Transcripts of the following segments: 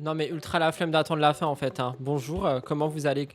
Non mais ultra la flemme d'attendre la fin en fait. Hein. Bonjour, comment vous allez?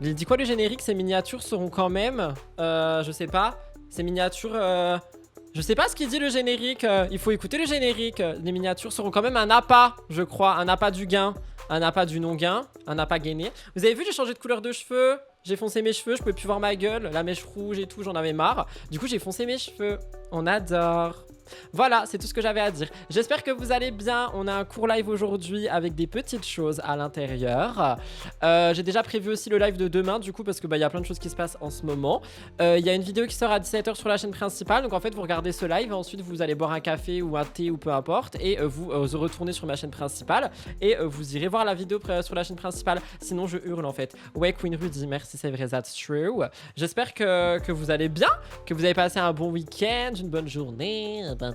Il dit quoi le générique? Ces miniatures seront quand même... je sais pas. Ces miniatures... Je sais pas ce qu'il dit le générique. Il faut écouter le générique. Les miniatures seront quand même un appât, je crois. Un appât du gain. Un appât du non-gain. Un appât gainé. Vous avez vu, j'ai changé de couleur de cheveux. J'ai foncé mes cheveux, je pouvais plus voir ma gueule. La mèche rouge et tout, j'en avais marre. Du coup, j'ai foncé mes cheveux. On adore. Voilà, c'est tout ce que j'avais à dire. J'espère que vous allez bien. On a un court live aujourd'hui avec des petites choses à l'intérieur. J'ai déjà prévu aussi le live de demain, du coup, parce que y a plein de choses qui se passent en ce moment. Il y a une vidéo qui sort à 17h sur la chaîne principale. Donc en fait, vous regardez ce live, ensuite vous allez boire un café ou un thé ou peu importe, et vous retournez sur ma chaîne principale et vous irez voir la vidéo sur la chaîne principale. Sinon, je hurle en fait. Ouais, Queen Rudy, merci, c'est vrai, that's true. J'espère que vous allez bien, que vous avez passé un bon week-end, une bonne journée. Il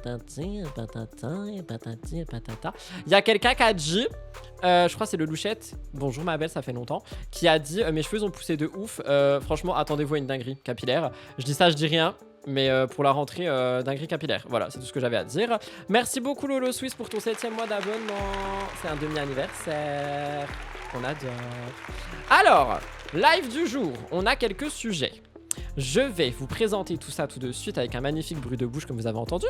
y a quelqu'un qui a dit, je crois que c'est le Louchette, bonjour ma belle, ça fait longtemps, qui a dit mes cheveux ont poussé de ouf. Franchement, attendez-vous à une dinguerie capillaire. Je dis ça, je dis rien. Mais pour la rentrée, dinguerie capillaire. Voilà, c'est tout ce que j'avais à dire. Merci beaucoup Lolo Swiss pour ton 7e mois d'abonnement. C'est un demi-anniversaire. On adore. Alors, live du jour, on a quelques sujets. Je vais vous présenter tout ça tout de suite avec un magnifique bruit de bouche comme vous avez entendu.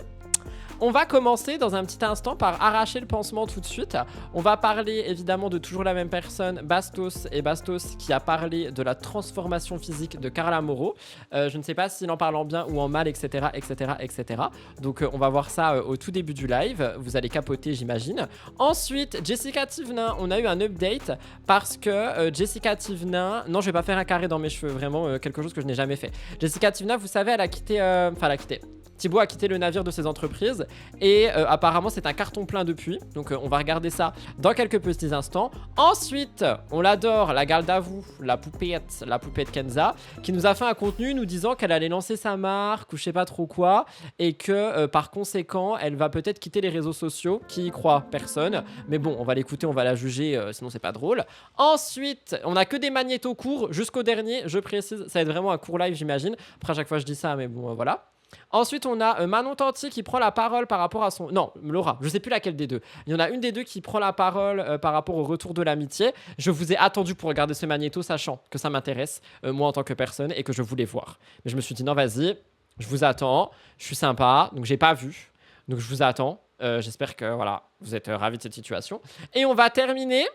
On va commencer dans un petit instant par arracher le pansement tout de suite. On va parler évidemment de toujours la même personne, Bastos, et Bastos qui a parlé de la transformation physique de Carla Moreau. Je ne sais pas s'il en parle en bien ou en mal, etc. etc., etc. Donc on va voir ça au tout début du live. Vous allez capoter, j'imagine. Ensuite, Jessica Thivenin, on a eu un update parce que Jessica Thivenin... Non, je vais pas faire un carré dans mes cheveux, vraiment quelque chose que je n'ai jamais fait. Jessica Thivenin, vous savez, elle a quitté... Enfin, elle a quitté... Thibaut a quitté le navire de ses entreprises et apparemment c'est un carton plein depuis. Donc on va regarder ça dans quelques petits instants. Ensuite, on l'adore, la garde à vous, la poupette Kenza, qui nous a fait un contenu nous disant qu'elle allait lancer sa marque ou je sais pas trop quoi et que par conséquent, elle va peut-être quitter les réseaux sociaux. Qui y croit? Personne. Mais bon, on va l'écouter, on va la juger, sinon c'est pas drôle. Ensuite, on a que des magnétos courts jusqu'au dernier, je précise. Ça va être vraiment un court live, j'imagine. Après, à chaque fois je dis ça, mais bon, voilà. Ensuite, on a Manon Tanti qui prend la parole par rapport à son... Non, Laura, je sais plus laquelle des deux. Il y en a une des deux qui prend la parole par rapport au retour de l'amitié. Je vous ai attendu pour regarder ce magnéto, sachant que ça m'intéresse, moi en tant que personne, et que je voulais voir. Mais je me suis dit, non, vas-y, je vous attends, je suis sympa, donc j'ai pas vu. Donc je vous attends. J'espère que, voilà, vous êtes ravis de cette situation. Et on va terminer...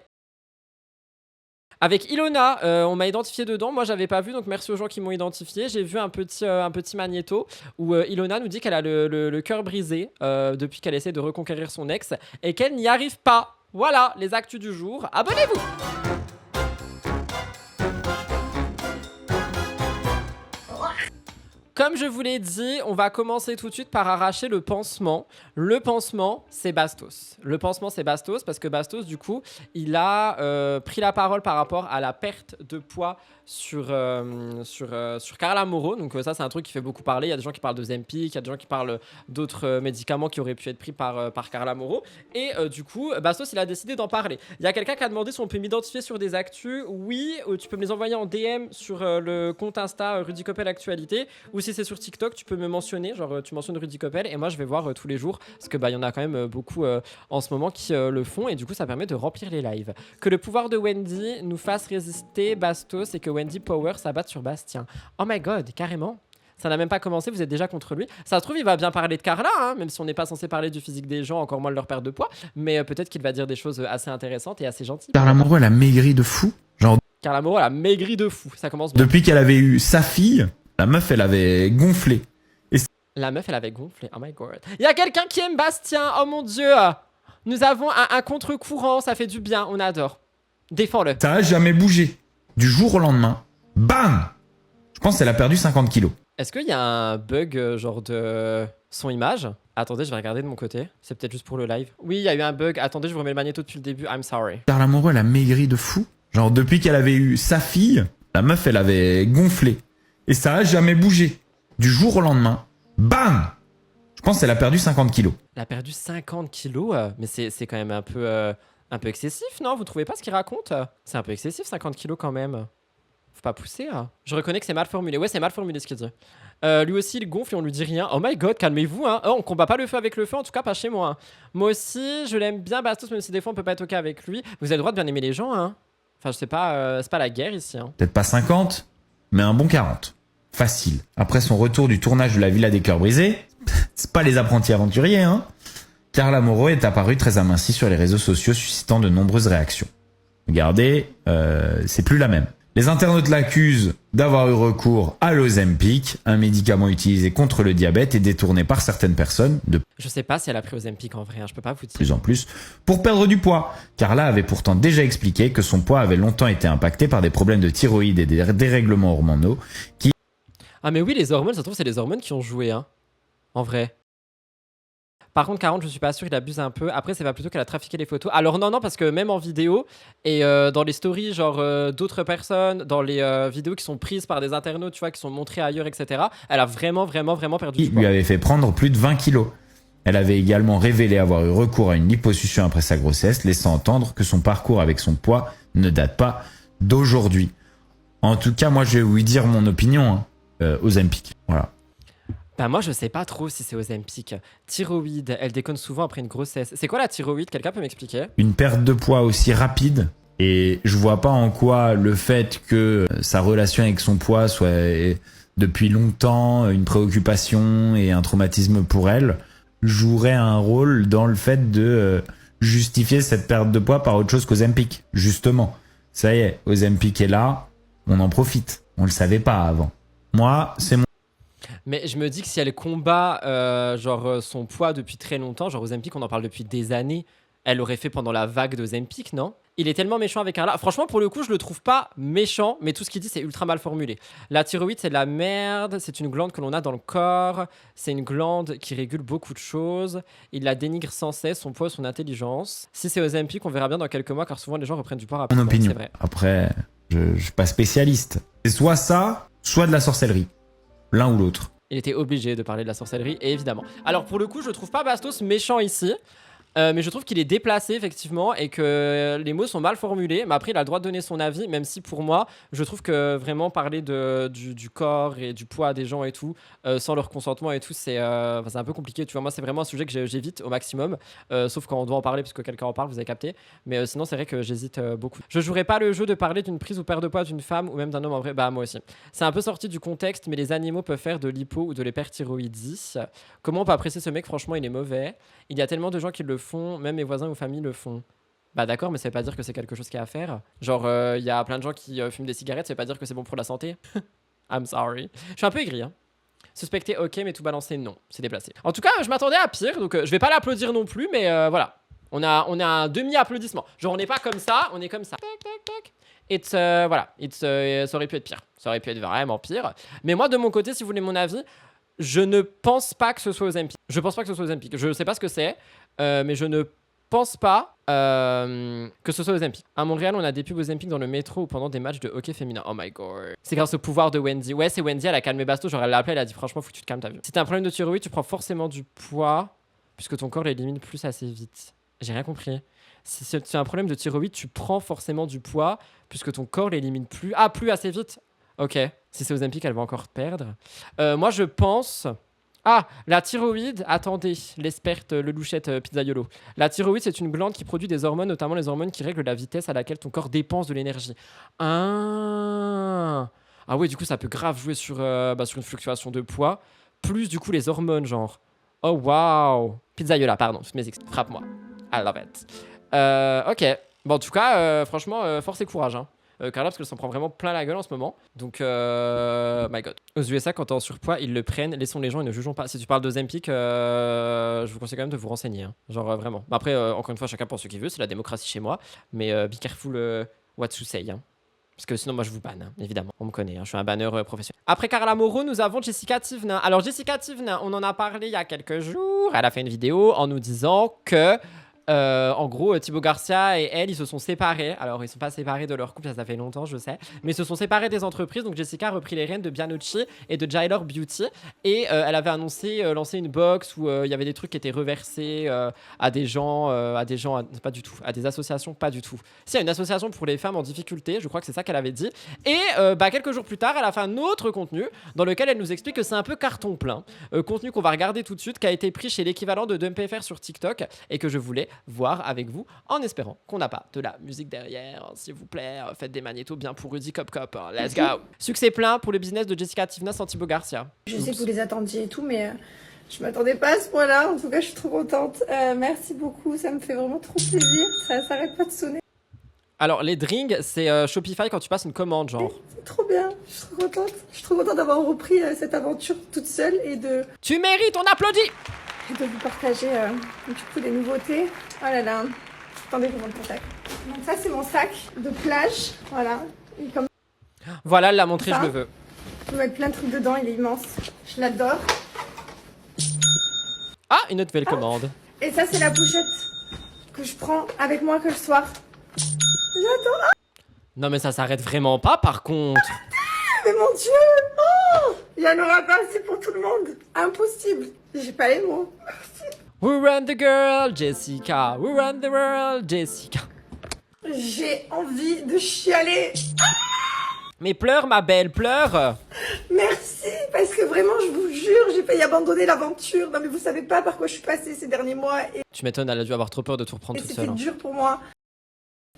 avec Ilona, on m'a identifié dedans, moi j'avais pas vu, donc merci aux gens qui m'ont identifié. J'ai vu un petit magnéto où Ilona nous dit qu'elle a le cœur brisé depuis qu'elle essaie de reconquérir son ex et qu'elle n'y arrive pas. Voilà les actus du jour, abonnez-vous. Comme je vous l'ai dit, on va commencer tout de suite par arracher le pansement. Le pansement, c'est Bastos. Le pansement, c'est Bastos parce que Bastos, du coup, il a pris la parole par rapport à la perte de poids sur Carla Moreau. Donc ça, c'est un truc qui fait beaucoup parler. Il y a des gens qui parlent de Zempic, il y a des gens qui parlent d'autres médicaments qui auraient pu être pris par Carla Moreau. Et du coup, Bastos, il a décidé d'en parler. Il y a quelqu'un qui a demandé si on peut m'identifier sur des actus. Oui, tu peux me les envoyer en DM sur le compte Insta Rudy Coppel Actualité, ou si c'est sur TikTok, tu peux me mentionner, genre tu mentionnes Rudy Coppel et moi je vais voir tous les jours parce que y en a quand même beaucoup en ce moment qui le font et du coup ça permet de remplir les lives. Que le pouvoir de Wendy nous fasse résister Bastos et que Wendy Power s'abatte sur Bastien. Oh my god, carrément. Ça n'a même pas commencé, vous êtes déjà contre lui. Ça se trouve, il va bien parler de Carla, hein, même si on n'est pas censé parler du physique des gens, encore moins de leur perte de poids. Mais peut-être qu'il va dire des choses assez intéressantes et assez gentilles. Carla Moreau, elle a maigri de fou. Genre, Carla Moreau, elle a maigri de fou. Ça commence bien. depuis qu'elle avait eu sa fille, la meuf, elle avait gonflé. La meuf, elle avait gonflé. Oh my god. Il y a quelqu'un qui aime Bastien. Oh mon dieu. Nous avons un contre-courant. Ça fait du bien. On adore. Défends-le. Ça a jamais bougé. Du jour au lendemain, bam! Je pense qu'elle a perdu 50 kilos. Est-ce qu'il y a un bug genre de son image? Attendez, je vais regarder de mon côté. C'est peut-être juste pour le live. Oui, il y a eu un bug. Attendez, je vous remets le magnéto depuis le début. I'm sorry. Carla Moreau, elle a maigri de fou. Genre, depuis qu'elle avait eu sa fille, la meuf, elle avait gonflé. Et ça a jamais bougé. Du jour au lendemain, bam! Je pense qu'elle a perdu 50 kilos. Elle a perdu 50 kilos, mais c'est quand même un peu excessif, non? Vous trouvez pas ce qu'il raconte? C'est un peu excessif, 50 kilos quand même. Faut pas pousser, hein. Je reconnais que c'est mal formulé. Ouais, c'est mal formulé ce qu'il dit. Lui aussi, il gonfle et on lui dit rien. Oh my god, calmez-vous, hein. Oh, on combat pas le feu avec le feu, en tout cas pas chez moi, hein. Moi aussi, je l'aime bien, Bastos, même si des fois on peut pas être ok avec lui. Vous avez le droit de bien aimer les gens, hein. Enfin, je sais pas, c'est pas la guerre ici, hein. Peut-être pas 50, mais un bon 40. Facile. Après son retour du tournage de la Villa des Cœurs Brisés, c'est pas les apprentis aventuriers, hein. Carla Moreau est apparue très amincie sur les réseaux sociaux, suscitant de nombreuses réactions. Regardez, c'est plus la même. Les internautes l'accusent d'avoir eu recours à l'Ozempic, un médicament utilisé contre le diabète et détourné par certaines personnes de Je sais pas si elle a pris Ozempic en vrai, hein, je peux pas vous dire. plus en plus pour perdre du poids. Carla avait pourtant déjà expliqué que son poids avait longtemps été impacté par des problèmes de thyroïde et des dérèglements hormonaux qui... Ah mais oui, les hormones, ça se trouve c'est les hormones qui ont joué, hein. En vrai. Par contre, 40, je suis pas sûr, il abuse un peu. Après, c'est pas plutôt qu'elle a trafiqué les photos. Alors non, parce que même en vidéo et dans les stories, genre d'autres personnes, dans les vidéos qui sont prises par des internautes, tu vois, qui sont montrées ailleurs, etc., elle a vraiment perdu du poids. lui avait fait prendre plus de 20 kilos. Elle avait également révélé avoir eu recours à une liposuction après sa grossesse, laissant entendre que son parcours avec son poids ne date pas d'aujourd'hui. En tout cas, moi, je vais vous dire mon opinion, hein, Ozempic. Voilà. Bah moi je sais pas trop si c'est Ozempic. Thyroïde, elle déconne souvent après une grossesse. C'est quoi la thyroïde? Quelqu'un peut m'expliquer? Une perte de poids aussi rapide, et je vois pas en quoi le fait que sa relation avec son poids soit depuis longtemps une préoccupation et un traumatisme pour elle jouerait un rôle dans le fait de justifier cette perte de poids par autre chose qu'Ozempic. Justement, ça y est, Ozempic est là, on en profite. On le savait pas avant. Moi, c'est mon... Mais je me dis que si elle combat son poids depuis très longtemps, genre Ozempic on en parle depuis des années, elle l'aurait fait pendant la vague d'Ozempic, non? Il est tellement méchant avec Carla. Franchement, pour le coup, je le trouve pas méchant, mais tout ce qu'il dit, c'est ultra mal formulé. La thyroïde, c'est de la merde. C'est une glande que l'on a dans le corps. C'est une glande qui régule beaucoup de choses. Il la dénigre sans cesse, son poids, son intelligence. Si c'est Ozempic, on verra bien dans quelques mois, car souvent les gens reprennent du poids mon rapidement. opinion. C'est vrai. Après, je suis pas spécialiste. C'est soit ça, soit de la sorcellerie. L'un ou l'autre. Il était obligé de parler de la sorcellerie, évidemment. Alors, pour le coup, je trouve pas Bastos méchant ici. Mais je trouve qu'il est déplacé effectivement et que les mots sont mal formulés, mais après il a le droit de donner son avis, même si pour moi je trouve que vraiment parler du corps et du poids des gens et tout sans leur consentement et tout, c'est un peu compliqué, tu vois. Moi c'est vraiment un sujet que j'évite au maximum, sauf quand on doit en parler parce que quelqu'un en parle, vous avez capté, mais sinon c'est vrai que j'hésite beaucoup. Je jouerai pas le jeu de parler d'une prise ou perte de poids d'une femme ou même d'un homme en vrai. Bah moi aussi, c'est un peu sorti du contexte, mais les animaux peuvent faire de l'hypo ou de l'hyperthyroïdie. Comment on peut apprécier ce mec? Franchement il est mauvais. Il y a tellement de gens qui le font, même mes voisins ou familles le font. Bah d'accord, mais ça veut pas dire que c'est quelque chose qu'il y a à faire. Genre, il y a plein de gens qui fument des cigarettes, ça veut pas dire que c'est bon pour la santé. I'm sorry. Je suis un peu aigri, hein. Suspecté, ok, mais tout balancer, non. C'est déplacé. En tout cas, je m'attendais à pire, donc je vais pas l'applaudir non plus, mais voilà. On a un demi-applaudissement. Genre, on n'est pas comme ça, on est comme ça. Tac, tac, tac. Voilà. Ça aurait pu être pire. Ça aurait pu être vraiment pire. Mais moi, de mon côté, si vous voulez mon avis, je ne pense pas que ce soit Ozempic. Je pense pas que ce soit Ozempic. Je sais pas ce que c'est, mais je ne pense pas que ce soit Ozempic. À Montréal, on a des pubs Ozempic dans le métro ou pendant des matchs de hockey féminin. Oh my god. C'est grâce au pouvoir de Wendy. Ouais, c'est Wendy, elle a calmé Basto. Genre, elle l'a appelé, elle a dit franchement, faut que tu te calmes, t'as vu. Si t'as un problème de thyroïde, tu prends forcément du poids puisque ton corps l'élimine plus assez vite. J'ai rien compris. Si tu as un problème de thyroïde, tu prends forcément du poids puisque ton corps l'élimine plus assez vite. Ok. Si c'est Ozempic, elle va encore perdre. Moi, je pense... Ah, la thyroïde, attendez, l'experte, le louchette pizzaiolo. La thyroïde, c'est une glande qui produit des hormones, notamment les hormones qui règlent la vitesse à laquelle ton corps dépense de l'énergie. Ah ouais, du coup, ça peut grave jouer sur une fluctuation de poids, plus du coup les hormones, genre. Oh, waouh. Pizzaiola, pardon, toutes mes excuses. Frappe-moi. I love it. Ok. Bon, en tout cas, franchement, force et courage, hein. Carla, parce qu'elle s'en prend vraiment plein la gueule en ce moment. Donc, my god. Aux USA, quand t'es en surpoids, ils le prennent. Laissons les gens et ne jugeons pas. Si tu parles de Zempic, je vous conseille quand même de vous renseigner. Hein. Genre, vraiment. Après, encore une fois, chacun pense ce qu'il veut. C'est la démocratie chez moi. Mais be careful what you say. Hein. Parce que sinon, moi, je vous banne, hein, évidemment. On me connaît, hein, je suis un banneur professionnel. Après Carla Moreau, nous avons Jessica Tivna. Alors, Jessica Tivna, on en a parlé il y a quelques jours. Elle a fait une vidéo en nous disant que En gros, Thibaut Garcia et elle, ils se sont séparés. Alors, ils sont pas séparés de leur couple, ça fait longtemps, je sais. Mais ils se sont séparés des entreprises. Donc, Jessica a repris les rênes de Bianucci et de Jailor Beauty. Et elle avait annoncé lancer une box où il y avait des trucs qui étaient reversés à des gens, pas du tout, à des associations, pas du tout. Si, à une association pour les femmes en difficulté, je crois que c'est ça qu'elle avait dit. Et quelques jours plus tard, elle a fait un autre contenu dans lequel elle nous explique que c'est un peu carton plein. Contenu qu'on va regarder tout de suite, qui a été pris chez l'équivalent de DumpFR sur TikTok et que je voulais voir avec vous en espérant qu'on n'a pas de la musique derrière. S'il vous plaît, faites des magnétos bien pour Rudy Cop Cop. Let's go. Succès plein pour le business de Jessica Tivna sans Thibaut Garcia. Je sais que vous les attendiez et tout, mais je m'attendais pas à ce point-là. En tout cas, je suis trop contente. Merci beaucoup, ça me fait vraiment trop plaisir. Ça s'arrête pas de sonner. Alors, les drinks, c'est Shopify quand tu passes une commande, genre. C'est trop bien, je suis trop contente. Je suis trop contente d'avoir repris cette aventure toute seule et de Tu mérites, on applaudit. vous partager du coup des nouveautés. Oh là là, attendez, je vous montre mon sac. Donc ça, c'est mon sac de plage, voilà. Et comme Voilà, elle l'a montré, ça, je le veux. je peux mettre plein de trucs dedans, il est immense. Je l'adore. Ah, une autre nouvelle commande. Et ça, c'est la pochette que je prends avec moi que le soir. J'adore. Non, mais ça s'arrête vraiment pas, par contre. Mais mon Dieu, oh, il y en aura pas assez pour tout le monde. Impossible. J'ai pas les mots. We run the girl, Jessica. We run the world, Jessica. J'ai envie de chialer. Mais pleure, ma belle, pleure. Merci, parce que vraiment, je vous jure, j'ai failli abandonner l'aventure. Non mais vous savez pas par quoi je suis passée ces derniers mois. Tu m'étonnes, elle a dû avoir trop peur de tout reprendre Et toute c'était seule. Hein. dur pour moi.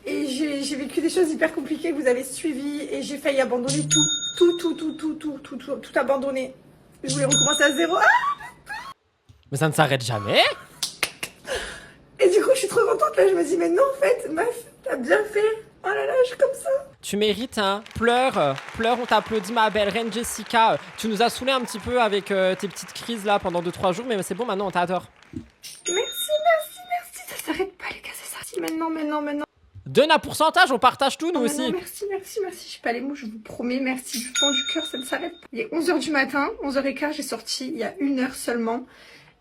Et j'ai vécu des choses hyper compliquées que vous avez suivies. Et j'ai failli abandonner tout. Tout abandonner. Je voulais recommencer à zéro. Ah, Mais ça ne s'arrête jamais. et du coup, je suis trop contente. Là, je me dis, mais non, en fait, meuf, t'as bien fait. Oh là là, je suis comme ça. Tu mérites, hein. Pleure, pleure, on t'applaudit, ma belle reine Jessica. Tu nous as saoulé un petit peu avec tes petites crises là pendant 2-3 jours, mais c'est bon, maintenant on t'adore. Merci. Ça s'arrête pas, les gars, ça s'arrête. Maintenant. Donne un pourcentage, on partage tout, nous Oh, aussi. non, merci. J'ai pas les mots, je vous promets. Merci du fond du cœur, ça ne s'arrête pas. Il est 11h du matin, 11h15, j'ai sorti il y a 1 heure seulement.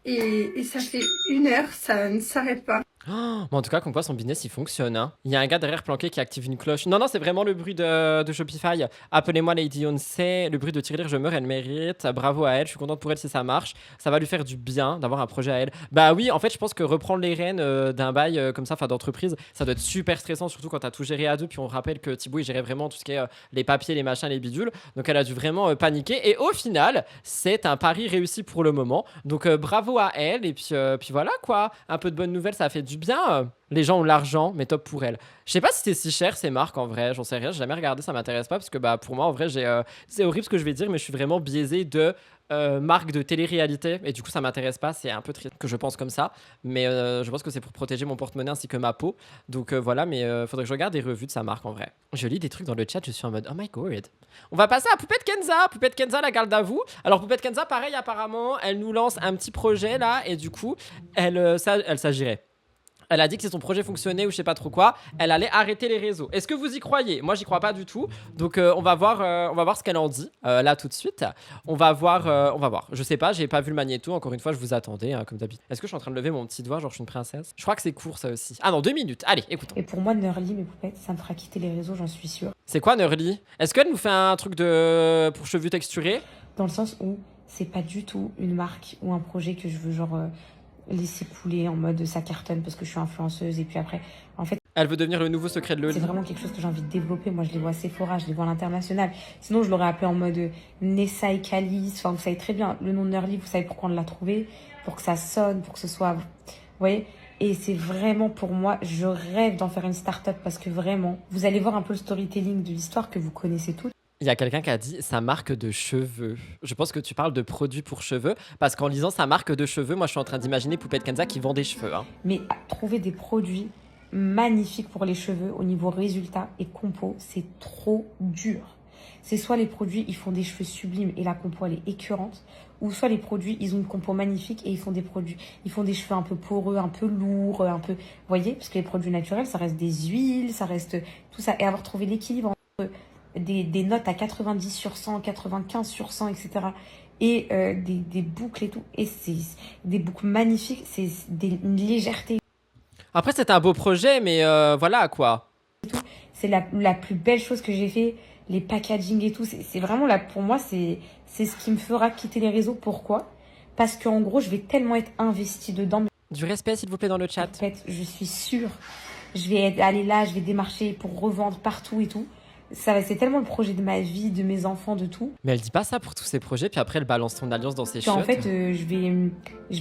Et ça fait 1 heure, ça ne s'arrête pas. Oh, mais en tout cas, comme quoi son business il fonctionne. Hein. Il y a un gars derrière planqué qui active une cloche. Non, c'est vraiment le bruit de Shopify. Appelez-moi Lady Beyoncé. Le bruit de tirelire, je meurs, elle mérite. Bravo à elle, je suis contente pour elle si ça marche. Ça va lui faire du bien d'avoir un projet à elle. Bah oui, en fait, je pense que reprendre les rênes d'un bail comme ça, enfin d'entreprise, ça doit être super stressant, surtout quand t'as tout géré à deux. Puis on rappelle que Thibaut il gérait vraiment tout ce qui est les papiers, les machins, les bidules. Donc elle a dû vraiment paniquer. Et au final, c'est un pari réussi pour le moment. Donc bravo à elle. Et puis voilà quoi. Un peu de bonnes nouvelles, ça fait du bien. Les gens ont l'argent, mais top pour elle. Je sais pas si c'est si cher ces marques en vrai, j'en sais rien, j'ai jamais regardé, ça m'intéresse pas parce que bah pour moi en vrai c'est horrible ce que je vais dire, mais je suis vraiment biaisé de marques de télé-réalité et du coup ça m'intéresse pas, c'est un peu triste que je pense comme ça, mais je pense que c'est pour protéger mon porte-monnaie ainsi que ma peau, donc voilà, mais faudrait que je regarde des revues de sa marque en vrai. Je lis des trucs dans le chat, je suis en mode oh my god. On va passer à Poupette Kenza, la garde à vous. Alors Poupette Kenza, pareil apparemment, elle nous lance un petit projet là et du coup elle s'agirait. Elle a dit que si son projet fonctionnait ou je sais pas trop quoi, elle allait arrêter les réseaux. Est-ce que vous y croyez? Moi, j'y crois pas du tout. Donc, on va voir ce qu'elle en dit là tout de suite. On va voir. Je sais pas, j'ai pas vu le magnéto. Encore une fois, je vous attendais hein, comme d'habitude. Est-ce que je suis en train de lever mon petit doigt, genre je suis une princesse? Je crois que c'est court ça aussi. Ah non, 2 minutes. Allez, écoutons. Et pour moi, Nerly, mes poupettes, ça me fera quitter les réseaux, j'en suis sûre. C'est quoi Nerly? Est-ce qu'elle nous fait un truc pour cheveux texturés? Dans le sens où c'est pas du tout une marque ou un projet que je veux genre laisser couler en mode ça cartonne parce que je suis influenceuse et puis après, en fait, Elle veut devenir le nouveau secret de Loli. c'est vraiment quelque chose que j'ai envie de développer. Moi, je les vois à Sephora, je les vois à l'international. Sinon, je l'aurais appelé en mode Nessa et Calice. Enfin, vous savez très bien, le nom de Nerly, vous savez pourquoi on l'a trouvé, pour que ça sonne, pour que ce soit... Vous voyez? Et c'est vraiment pour moi, je rêve d'en faire une start-up parce que vraiment, vous allez voir un peu le storytelling de l'histoire que vous connaissez toutes. Il y a quelqu'un qui a dit sa marque de cheveux. Je pense que tu parles de produits pour cheveux parce qu'en lisant sa marque de cheveux, moi je suis en train d'imaginer Poupette Kenza qui vend des cheveux. Hein. Mais trouver des produits magnifiques pour les cheveux au niveau résultat et compo, c'est trop dur. C'est soit les produits, ils font des cheveux sublimes et la compo elle est écœurante, ou soit les produits, ils ont une compo magnifique et ils font des cheveux un peu poreux, un peu lourds, un peu, vous voyez, parce que les produits naturels, ça reste des huiles, ça reste tout ça, et avoir trouvé l'équilibre entre des notes à 90 sur 100, 95 sur 100, etc. Et des boucles et tout. Et c'est des boucles magnifiques, c'est une légèreté. Après, c'était un beau projet, mais voilà quoi. C'est la plus belle chose que j'ai fait. Les packaging et tout, c'est vraiment là, pour moi, c'est ce qui me fera quitter les réseaux. Pourquoi? Parce qu'en gros, je vais tellement être investie dedans. Du respect, s'il vous plaît, dans le En chat. fait, je suis sûre, je vais aller là, je vais démarcher pour revendre partout et tout. C'est tellement le projet de ma vie, de mes enfants, de tout. Mais elle dit pas ça pour tous ses projets, puis après elle balance son alliance dans ses chiottes. En fait, je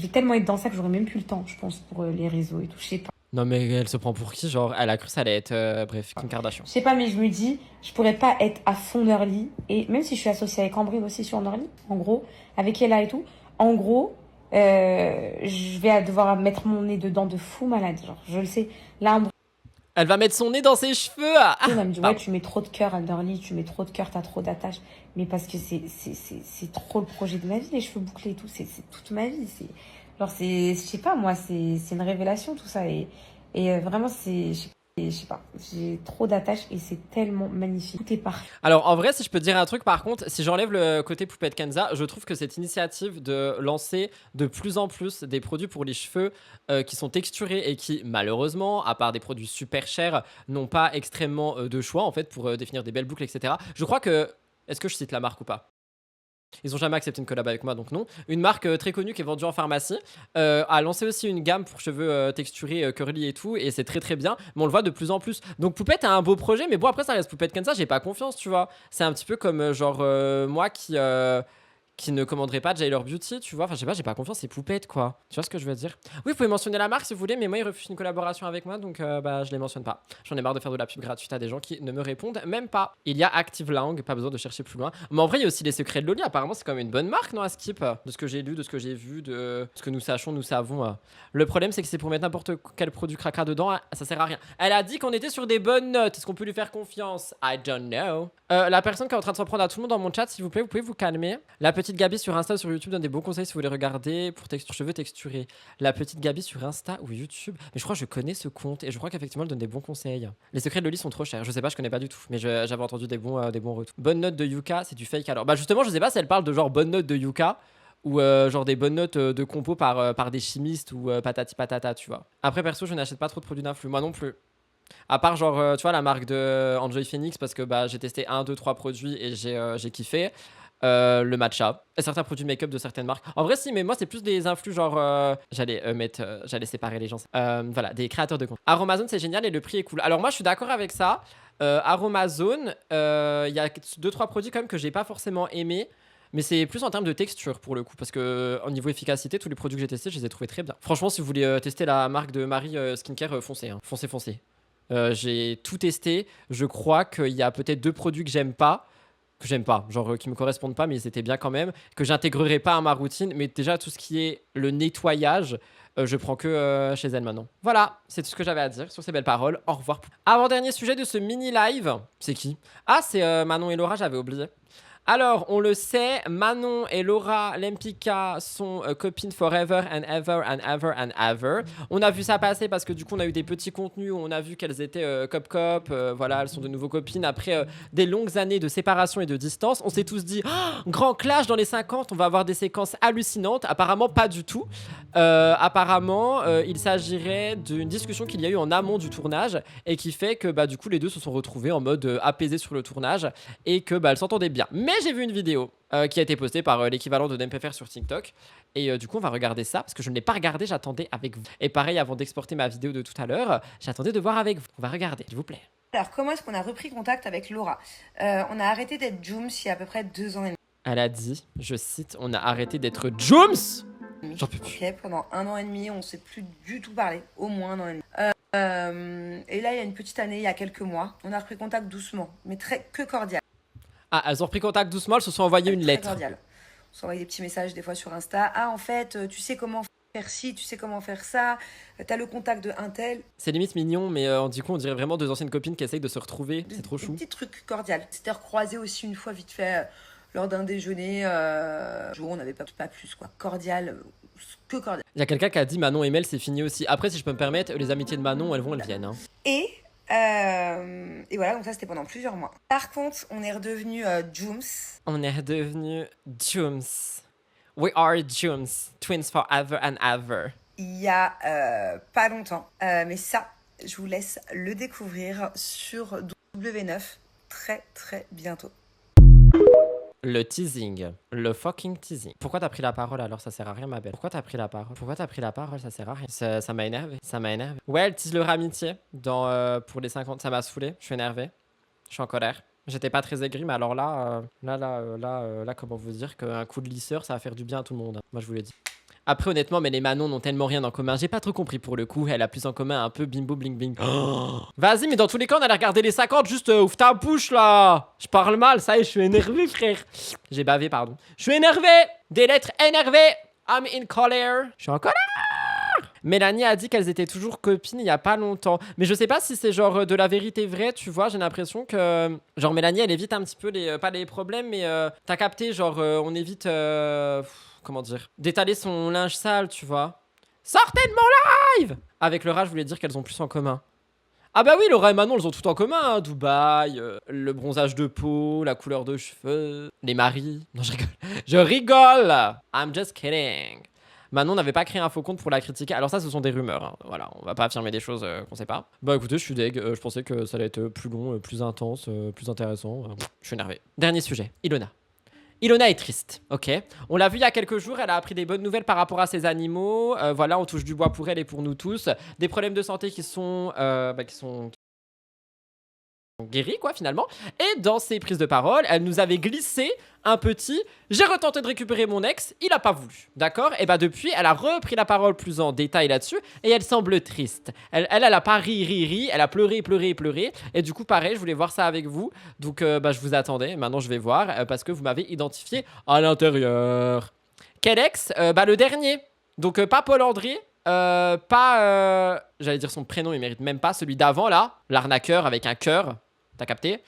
vais tellement être dans ça que j'aurai même plus le temps, je pense, pour les réseaux et tout. Je sais pas. Non mais elle se prend pour qui? Genre, elle a cru que ça allait être, bref, Kim Kardashian. Je sais pas, mais je me dis, je pourrais pas être à fond Nerly. Et même si je suis associée avec Ambrine aussi sur Nerly, en gros, avec Ella et tout, en gros, je vais devoir mettre mon nez dedans de fou malade. Genre, je le sais. Là, Ambrine, Elle va mettre son nez dans ses cheveux. Ah, elle me dit, ouais, tu mets trop de cœur à Nerly, tu mets trop de cœur, t'as trop d'attache. Mais parce que c'est trop le projet de ma vie, les cheveux bouclés et tout. C'est toute ma vie. Genre, je sais pas, moi, c'est une révélation tout ça. Et vraiment, je sais pas, j'ai trop d'attaches et c'est tellement magnifique. Tout est parfait. Alors en vrai, si je peux te dire un truc par contre, si j'enlève le côté poupette Kenza, je trouve que cette initiative de lancer de plus en plus des produits pour les cheveux qui sont texturés et qui malheureusement, à part des produits super chers, n'ont pas extrêmement de choix en fait pour définir des belles boucles, etc. Je crois que... Est-ce que je cite la marque ou pas? Ils ont jamais accepté une collab avec moi, donc non. Une marque très connue qui est vendue en pharmacie a lancé aussi une gamme pour cheveux texturés, curly et tout, et c'est très très bien. Mais on le voit de plus en plus. Donc Poupette a un beau projet, mais bon après ça reste Poupette Kenza, j'ai pas confiance, tu vois. C'est un petit peu comme moi qui ne commanderait pas Jailer Beauty, tu vois. Enfin, je sais pas, j'ai pas confiance, c'est Poupette, quoi. Tu vois ce que je veux dire? Oui, vous pouvez mentionner la marque si vous voulez, mais moi, ils refusent une collaboration avec moi, donc bah, je les mentionne pas. J'en ai marre de faire de la pub gratuite à des gens qui ne me répondent même pas. Il y a Active Lang, pas besoin de chercher plus loin. Mais en vrai, il y a aussi les secrets de Loli. Apparemment, c'est quand même une bonne marque, non, à Skip? De ce que j'ai lu, de ce que j'ai vu, de ce que nous sachons, nous savons. Le problème, c'est que c'est pour mettre n'importe quel produit cracra dedans, ça sert à rien. Elle a dit qu'on était sur des bonnes notes. Est-ce qu'on peut lui faire confiance? I don't know. La personne qui est en train de s'en prendre à tout le monde dans mon chat, s'il vous plaît, vous pouvez vous calmer. La petite Gabi sur Insta, sur YouTube donne des bons conseils si vous voulez regarder pour cheveux texturés. La petite Gabi sur Insta ou YouTube. Mais je crois que je connais ce compte et je crois qu'effectivement elle donne des bons conseils. Les secrets de Loli sont trop chers. Je sais pas, je connais pas du tout, mais j'avais entendu des bons retours. Bonne note de Yuka, c'est du fake alors. Bah justement, je sais pas si elle parle de genre bonne note de Yuka ou genre des bonnes notes de compo par des chimistes ou patati patata, tu vois. Après perso, je n'achète pas trop de produits d'influx, moi non plus. À part genre tu vois la marque de Enjoy Phoenix parce que bah j'ai testé 1, 2, 3 produits et j'ai kiffé. Le matcha et certains produits de make-up de certaines marques. En vrai, si, mais moi, c'est plus des influx genre. J'allais séparer les gens. Voilà, des créateurs de compte. Aromazone, c'est génial et le prix est cool. Alors, moi, je suis d'accord avec ça. Aromazone, il y a 2-3 produits quand même que j'ai pas forcément aimé. Mais c'est plus en termes de texture pour le coup. Parce que au niveau efficacité, tous les produits que j'ai testés, je les ai trouvés très bien. Franchement, si vous voulez tester la marque de Marie Skincare, foncez. Hein. Foncez. J'ai tout testé. Je crois qu'il y a peut-être 2 produits que j'aime pas, genre qui me correspondent pas, mais ils étaient bien quand même, que j'intégrerai pas à ma routine. Mais déjà, tout ce qui est le nettoyage, je prends que chez elle maintenant. Voilà, c'est tout ce que j'avais à dire sur ces belles paroles. Au revoir. Avant-dernier sujet de ce mini live, c'est qui? Ah, c'est Manon et Laura, j'avais oublié. Alors, on le sait, Manon et Laura Lempicka sont copines forever and ever and ever and ever. On a vu ça passer parce que du coup, on a eu des petits contenus où on a vu qu'elles étaient cop-cop. Voilà, elles sont de nouveau copines après des longues années de séparation et de distance. On s'est tous dit, oh, grand clash dans les 50, on va avoir des séquences hallucinantes. Apparemment, pas du tout. Apparemment, il s'agirait d'une discussion qu'il y a eu en amont du tournage et qui fait que bah, du coup, les deux se sont retrouvés en mode apaisé sur le tournage et que bah, elles s'entendaient bien. Mais j'ai vu une vidéo qui a été postée par l'équivalent de NPFR sur TikTok. Et du coup, on va regarder ça parce que je ne l'ai pas regardé, j'attendais avec vous. Et pareil, avant d'exporter ma vidéo de tout à l'heure, j'attendais de voir avec vous. On va regarder, s'il vous plaît. Alors, comment est-ce qu'on a repris contact avec Laura? On a arrêté d'être Jooms il y a à peu près 2 ans et demi. Elle a dit, je cite, on a arrêté d'être Jooms. J'en peux plus. Ok, pendant 1 an et demi, on ne s'est plus du tout parlé. Au moins 1 an et demi. Et là, il y a une petite année, il y a quelques mois, on a repris contact doucement, mais que cordial. Ah, elles ont repris contact doucement, elles se sont envoyées une lettre. Cordial. On s'envoie des petits messages des fois sur Insta. Ah, en fait, tu sais comment faire ci, tu sais comment faire ça. T'as le contact de un tel. C'est limite mignon, mais du coup, on dirait vraiment 2 anciennes copines qui essayent de se retrouver. C'est trop chou. Des petits trucs cordial. C'était recroisé aussi une fois vite fait lors d'un déjeuner. Jour, on n'avait pas plus, quoi. Cordial, que cordial. Il y a quelqu'un qui a dit Manon et Mel, c'est fini aussi. Après, si je peux me permettre, les amitiés de Manon, elles viennent. Hein. Et voilà, donc ça c'était pendant plusieurs mois. Par contre, on est redevenu Jooms. On est redevenu Jooms. We are Jooms. Twins forever and ever. il y a pas longtemps. Mais ça, je vous laisse le découvrir sur W9 très très bientôt. Le teasing. Le fucking teasing. Pourquoi t'as pris la parole alors? Ça sert à rien, ma belle. Pourquoi t'as pris la parole? Pourquoi t'as pris la parole? Ça sert à rien. Ça m'a énervé. Ça m'a énervé. Ouais, elle tease leur amitié pour les 50. Ça m'a saoulé. Je suis énervé. Je suis en colère. J'étais pas très aigri, mais alors là, comment vous dire qu'un coup de lisseur, ça va faire du bien à tout le monde. Moi, je vous l'ai dit. Après, honnêtement, mais les Manon n'ont tellement rien en commun. J'ai pas trop compris pour le coup. Elle a plus en commun un peu bimbo bling bling. Oh, vas-y, mais dans tous les cas, on allait regarder les 50. Juste ouvre ta bouche là. Je parle mal, ça y est, je suis énervé, frère. J'ai bavé, pardon. Je suis énervé. Des lettres énervées. I'm in color. Je suis en colère. Mélanie a dit qu'elles étaient toujours copines il y a pas longtemps. Mais je sais pas si c'est genre de la vérité vraie, tu vois. J'ai l'impression que genre Mélanie, elle évite un petit peu pas les problèmes, mais t'as capté, genre on évite, comment dire, d'étaler son linge sale, tu vois. Sortez de mon live. Avec Laura, je voulais dire qu'elles ont plus en commun. Ah bah oui, Laura et Manon, elles ont tout en commun, hein. Dubaï, le bronzage de peau, la couleur de cheveux, les maris. Non, je rigole. Je rigole. I'm just kidding. Manon n'avait pas créé un faux compte pour la critiquer. Alors ça, ce sont des rumeurs. Hein. Voilà, on va pas affirmer des choses qu'on sait pas. Bah écoutez, je suis deg. Je pensais que ça allait être plus long, plus intense, plus intéressant. Je suis énervé. Dernier sujet. Ilona. Ilona est triste, ok. On l'a vu il y a quelques jours, elle a appris des bonnes nouvelles par rapport à ses animaux. Voilà, on touche du bois pour elle et pour nous tous. Des problèmes de santé qui sont guéri quoi finalement, et dans ses prises de parole elle nous avait glissé un petit j'ai retenté de récupérer mon ex, il a pas voulu, d'accord, et bah depuis elle a repris la parole plus en détail là-dessus et elle semble triste, elle a pas ri, elle a pleuré, et du coup pareil je voulais voir ça avec vous, donc je vous attendais, maintenant je vais voir parce que vous m'avez identifié à l'intérieur. Quel ex? Le dernier, donc pas Paul-André, j'allais dire son prénom, il mérite même pas, celui d'avant là, l'arnaqueur avec un cœur. T'as capté?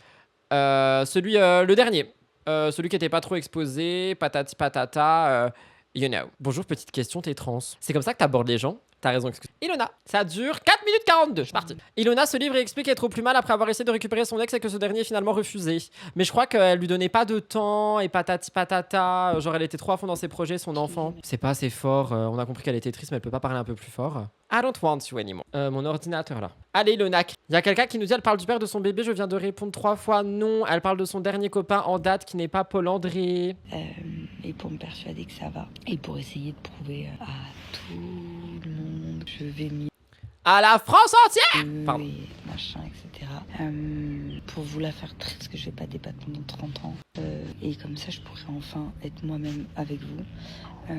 Le dernier. Celui qui était pas trop exposé, patati patata, you know. Bonjour, petite question, t'es trans. C'est comme ça que t'abordes les gens? T'as raison, excuse. Ilona, ça dure 4 minutes 42, je suis parti. Ilona se livre et explique être au plus mal après avoir essayé de récupérer son ex et que ce dernier est finalement refusé. Mais je crois qu'elle lui donnait pas de temps et patati patata. Genre, elle était trop à fond dans ses projets, son enfant. C'est pas assez fort. On a compris qu'elle était triste, mais elle peut pas parler un peu plus fort. I don't want you anymore. Mon ordinateur là. Allez, Ilona. Il y a quelqu'un qui nous dit elle parle du père de son bébé. Je viens de répondre 3 fois non. Elle parle de son dernier copain en date qui n'est pas Paul-André. Et pour me persuader que ça va. Et pour essayer de prouver à tout le monde que je vais mieux. À la France entière. Pardon. Et machin, etc. Pour vous la faire triste, parce que je vais pas débattre pendant 30 ans. Et comme ça, je pourrais enfin être moi-même avec vous.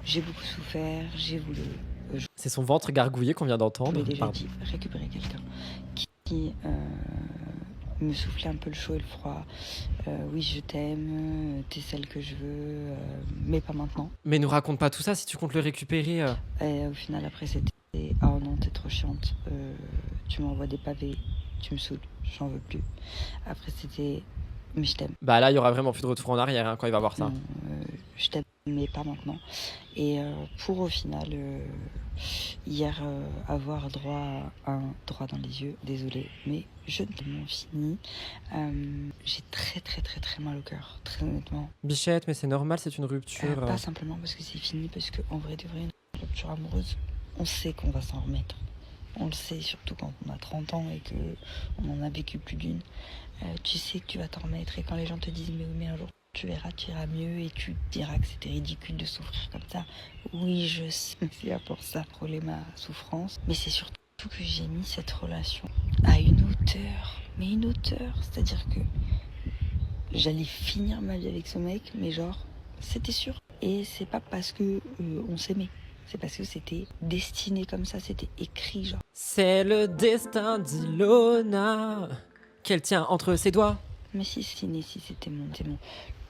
J'ai beaucoup souffert, j'ai voulu... C'est son ventre gargouillé qu'on vient d'entendre. Je l'ai déjà dit, récupérer quelqu'un qui me soufflait un peu le chaud et le froid. Oui, je t'aime, t'es celle que je veux, mais pas maintenant. Mais nous raconte pas tout ça si tu comptes le récupérer. Et au final, après, c'était « Oh non, t'es trop chiante, tu m'envoies des pavés, tu me saoules, j'en veux plus. » Après, c'était « Mais je t'aime. » Bah là, il y aura vraiment plus de retour en arrière hein, quand il va voir ça. Non, je t'aime, mais pas maintenant. Et pour au final, hier, avoir droit à un droit dans les yeux, désolée, mais je ne m'en fini. J'ai très mal au cœur, très honnêtement. Bichette, mais c'est normal, c'est une rupture. Pas simplement parce que c'est fini, parce qu'en vrai de vrai, une rupture amoureuse, on sait qu'on va s'en remettre. On le sait, surtout quand on a 30 ans et qu'on en a vécu plus d'une. Tu sais que tu vas t'en remettre et quand les gens te disent mais oui, mais un jour tu verras, tu iras mieux et tu diras que c'était ridicule de souffrir comme ça. Oui, je sais, c'est à pour ça, problème à souffrance. Mais c'est surtout que j'ai mis cette relation à une hauteur, mais une hauteur, c'est-à-dire que j'allais finir ma vie avec ce mec, mais genre, c'était sûr. Et c'est pas parce que on s'aimait. C'est parce que c'était destiné comme ça, c'était écrit genre. C'est le destin d'Ilona qu'elle tient entre ses doigts. Mais si c'était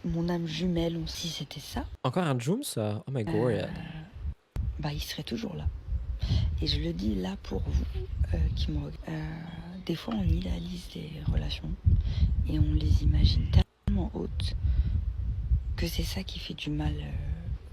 mon âme jumelle, si c'était ça. Encore un Jooms? Oh my god. Il serait toujours là. Et je le dis là pour vous qui me regardez. Des fois on idéalise des relations et on les imagine tellement hautes que c'est ça qui fait du mal.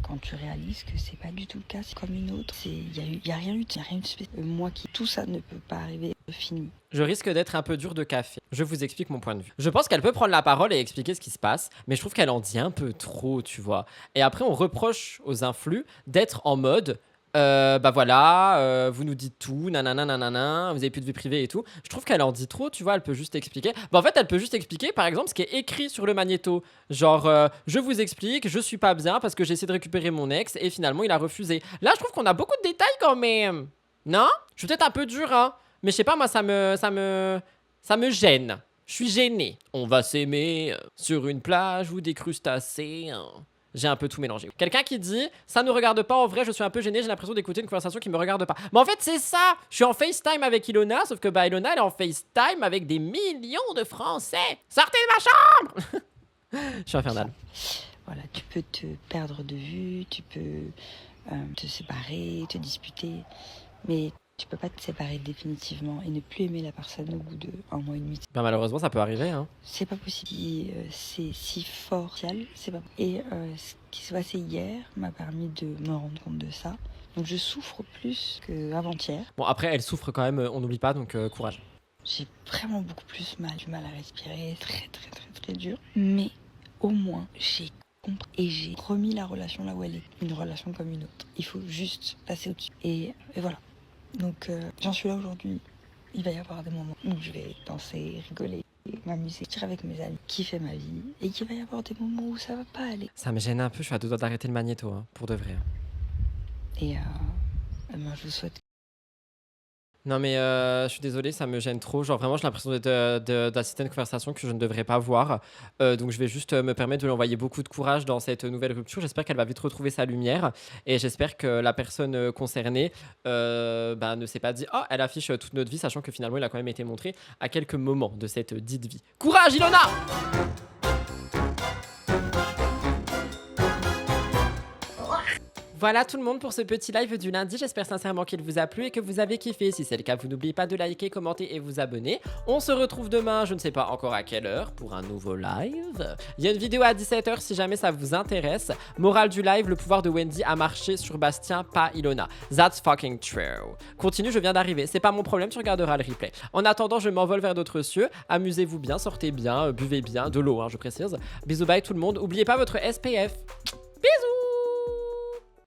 Quand tu réalises que c'est pas du tout le cas, c'est comme une autre. Il y a rien eu de spécial. Moi tout ça ne peut pas arriver, fini. Je risque d'être un peu dur de café. Je vous explique mon point de vue. Je pense qu'elle peut prendre la parole et expliquer ce qui se passe, mais je trouve qu'elle en dit un peu trop, tu vois. Et après, on reproche aux influx d'être en mode Bah voilà, vous nous dites tout, nanana, nanana, vous avez plus de vie privée et tout. Je trouve qu'elle en dit trop, tu vois, elle peut juste expliquer. Bah en fait, elle peut juste expliquer, par exemple, ce qui est écrit sur le magnéto. Genre, je vous explique, je suis pas bien parce que j'ai essayé de récupérer mon ex et finalement il a refusé. Là, je trouve qu'on a beaucoup de détails quand même. Non? Je suis peut-être un peu dur, hein. Mais je sais pas, moi, ça me gêne. Je suis gêné. On va s'aimer sur une plage ou des crustacés. Hein. J'ai un peu tout mélangé. Quelqu'un qui dit « Ça ne regarde pas, en vrai, je suis un peu gêné, j'ai l'impression d'écouter une conversation qui me regarde pas. » Mais en fait, c'est ça. Je suis en FaceTime avec Ilona, sauf que bah Ilona, elle est en FaceTime avec des millions de Français. Sortez de ma chambre. Je suis infernal. Voilà, tu peux te perdre de vue, tu peux te séparer, te disputer, mais tu peux pas te séparer définitivement et ne plus aimer la personne au bout de 1 mois et demi. Ben malheureusement, ça peut arriver. Hein. C'est pas possible. C'est si fort. C'est pas. Et ce qui s'est passé hier m'a permis de me rendre compte de ça. Donc je souffre plus qu'avant-hier. Bon, après, elle souffre quand même, on n'oublie pas, donc courage. J'ai vraiment beaucoup plus du mal à respirer, très dur. Mais au moins, j'ai compris et j'ai remis la relation là où elle est. Une relation comme une autre. Il faut juste passer au-dessus. Et voilà. Donc j'en suis là aujourd'hui. Il va y avoir des moments où je vais danser, rigoler, m'amuser, tirer avec mes amis, kiffer ma vie. Et qu'il va y avoir des moments où ça va pas aller. Ça me gêne un peu, je suis à 2 doigts d'arrêter le magnéto, hein, pour de vrai. Et je vous souhaite. Non mais je suis désolé, ça me gêne trop. Genre vraiment, j'ai l'impression d'assister à une conversation que je ne devrais pas voir. Donc je vais juste me permettre de lui envoyer beaucoup de courage dans cette nouvelle rupture. J'espère qu'elle va vite retrouver sa lumière. Et j'espère que la personne concernée ne s'est pas dit « Oh, elle affiche toute notre vie », sachant que finalement, il a quand même été montré à quelques moments de cette dite vie. Courage, Ilona! Voilà tout le monde pour ce petit live du lundi, j'espère sincèrement qu'il vous a plu et que vous avez kiffé. Si c'est le cas, vous n'oubliez pas de liker, commenter et vous abonner. On se retrouve demain, je ne sais pas encore à quelle heure, pour un nouveau live. Il y a une vidéo à 17h si jamais ça vous intéresse. Morale du live, le pouvoir de Wendy a marché sur Bastien, pas Ilona. That's fucking true. Continue, je viens d'arriver, c'est pas mon problème, tu regarderas le replay. En attendant, je m'envole vers d'autres cieux. Amusez-vous bien, sortez bien, buvez bien, de l'eau hein, je précise. Bisous bye tout le monde, oubliez pas votre SPF.